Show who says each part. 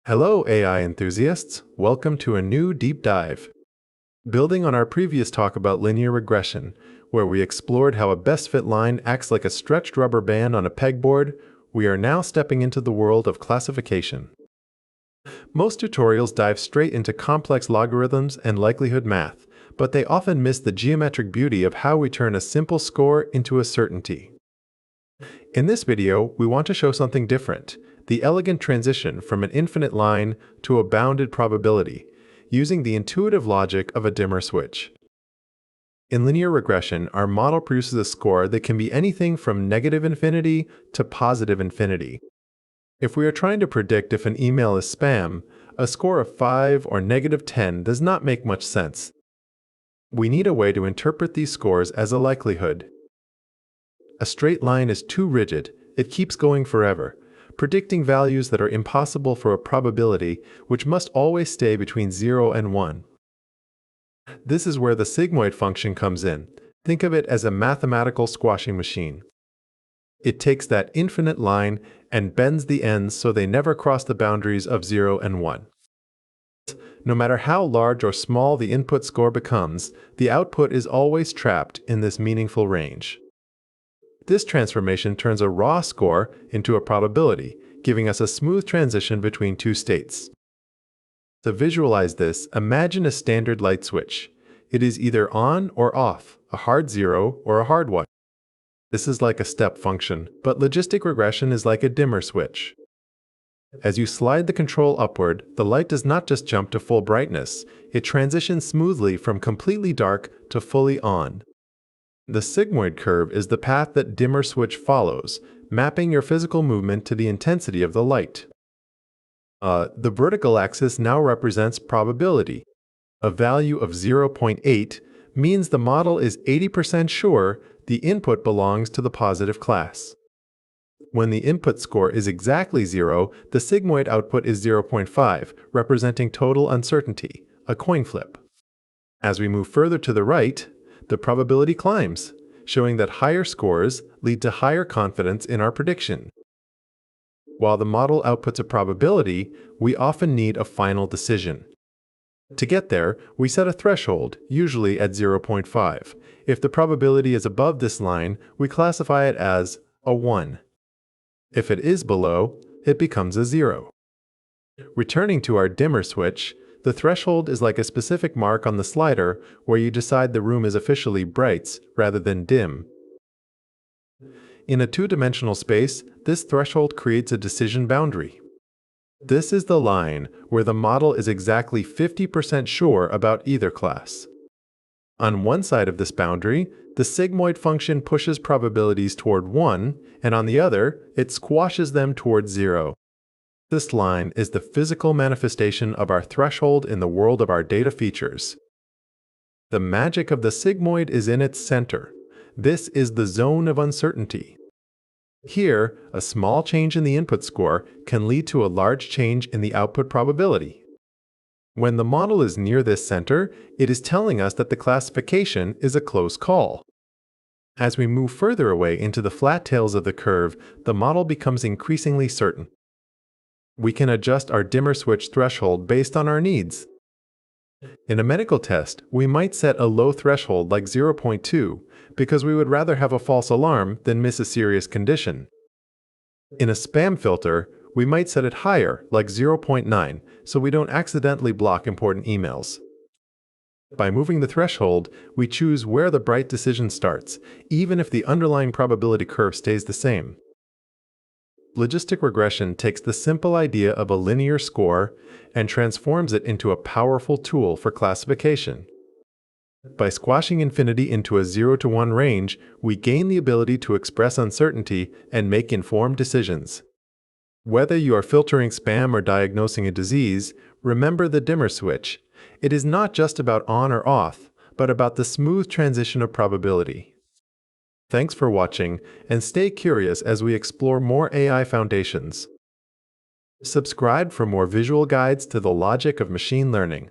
Speaker 1: Hello, AI enthusiasts. Welcome to a new deep dive. Building on our previous talk about linear regression, where we explored how a best fit line acts like a stretched rubber band on a pegboard, we are now stepping into the world of classification. Most tutorials dive straight into complex logarithms and likelihood math, but they often miss the geometric beauty of how we turn a simple score into a certainty. In this video, we want to show something different: the elegant transition from an infinite line to a bounded probability, using the intuitive logic of a dimmer switch. In linear regression, our model produces a score that can be anything from negative infinity to positive infinity. If we are trying to predict if an email is spam, a score of 5 or negative 10 does not make much sense. We need a way to interpret these scores as a likelihood. A straight line is too rigid; it keeps going forever, predicting values that are impossible for a probability which must always stay between 0 and 1. This is where the sigmoid function comes in. Think of it as a mathematical squashing machine. It takes that infinite line and bends the ends so they never cross the boundaries of 0 and 1. No matter how large or small the input score becomes, the output is always trapped in this meaningful range. This transformation turns a raw score into a probability, giving us a smooth transition between two states. To visualize this, imagine a standard light switch. It is either on or off, a hard 0 or a hard 1. This is like a step function, but logistic regression is like a dimmer switch. As you slide the control upward, the light does not just jump to full brightness, it transitions smoothly from completely dark to fully on. The sigmoid curve is the path that dimmer switch follows, mapping your physical movement to the intensity of the light. The vertical axis now represents probability. A value of 0.8 means the model is 80% sure the input belongs to the positive class. When the input score is exactly 0, the sigmoid output is 0.5, representing total uncertainty, a coin flip. As we move further to the right, the probability climbs, showing that higher scores lead to higher confidence in our prediction. While the model outputs a probability, we often need a final decision. To get there, we set a threshold, usually at 0.5. If the probability is above this line, we classify it as a 1. If it is below, it becomes a 0. Returning to our dimmer switch, the threshold is like a specific mark on the slider where you decide the room is officially brights rather than dim. In a two-dimensional space, this threshold creates a decision boundary. This is the line where the model is exactly 50% sure about either class. On one side of this boundary, the sigmoid function pushes probabilities toward 1, and on the other, it squashes them toward 0. This line is the physical manifestation of our threshold in the world of our data features. The magic of the sigmoid is in its center. This is the zone of uncertainty. Here, a small change in the input score can lead to a large change in the output probability. When the model is near this center, it is telling us that the classification is a close call. As we move further away into the flat tails of the curve, the model becomes increasingly certain. We can adjust our dimmer switch threshold based on our needs. In a medical test, we might set a low threshold like 0.2 because we would rather have a false alarm than miss a serious condition. In a spam filter, we might set it higher, like 0.9, so we don't accidentally block important emails. By moving the threshold, we choose where the bright decision starts, even if the underlying probability curve stays the same. Logistic regression takes the simple idea of a linear score and transforms it into a powerful tool for classification. By squashing infinity into a 0 to 1 range, we gain the ability to express uncertainty and make informed decisions. Whether you are filtering spam or diagnosing a disease, remember the dimmer switch. It is not just about on or off, but about the smooth transition of probability. Thanks for watching, and stay curious as we explore more AI foundations. Subscribe for more visual guides to the logic of machine learning.